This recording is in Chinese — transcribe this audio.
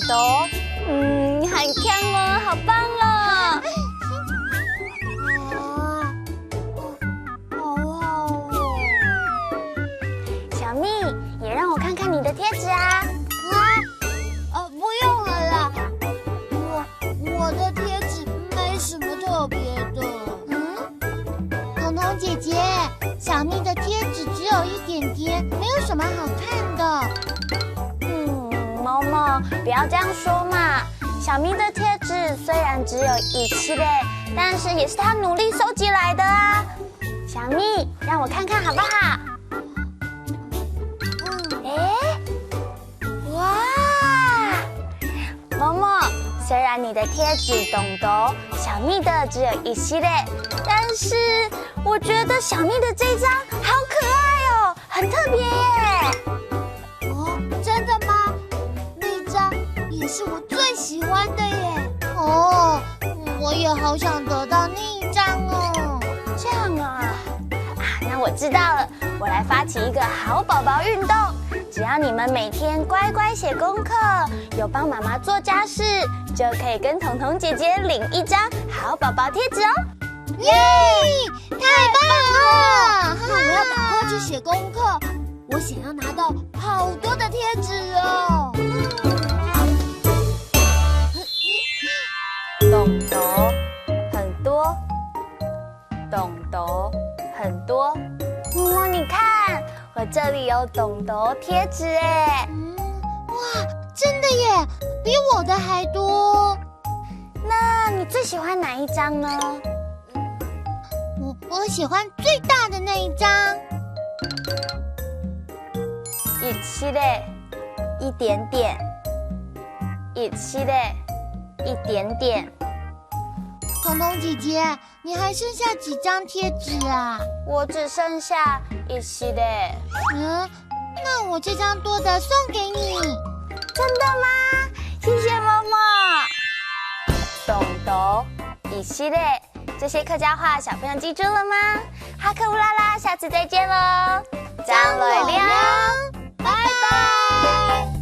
豆，很强哦，好棒哦！好好哦。小蜜，也让我看看你的贴纸啊！不用了啦，我的贴纸没什么特别的。彤彤姐姐，小蜜的贴纸只有一点点，没有什么好看的。毛毛，不要这样说嘛。小蜜的贴纸虽然只有1系列，但是也是她努力收集来的啊。小蜜，让我看看好不好？哇！毛毛，虽然你的贴纸豆豆，小蜜的只有1系列，但是我觉得小蜜的这张好可爱哦，很特别耶。真的吗？那张也是我最喜欢的耶。我也好想得到那一张哦。这样啊，那我知道了，我来发起一个好宝宝运动。只要你们每天乖乖写功课，有帮妈妈做家事，就可以跟彤彤姐姐领1张好宝宝贴纸哦。耶！太棒了！那我们要赶快去写功课，我想要拿到好多的贴纸哦。豆豆很多，豆豆很多。哇，你看，我这里有豆豆贴纸哎。哇，真的耶，比我的还多。那你最喜欢哪一张呢？我喜欢最大的那一张。1系列1点点，1系列1点点。彤彤姐姐，你还剩下几张贴纸啊？我只剩下1系列。那我这张多的送给你。真的吗？谢谢妈妈。豆豆1系列，这些客家话小朋友记住了吗？哈克乌拉拉，下次再见喽！张磊亮，拜拜。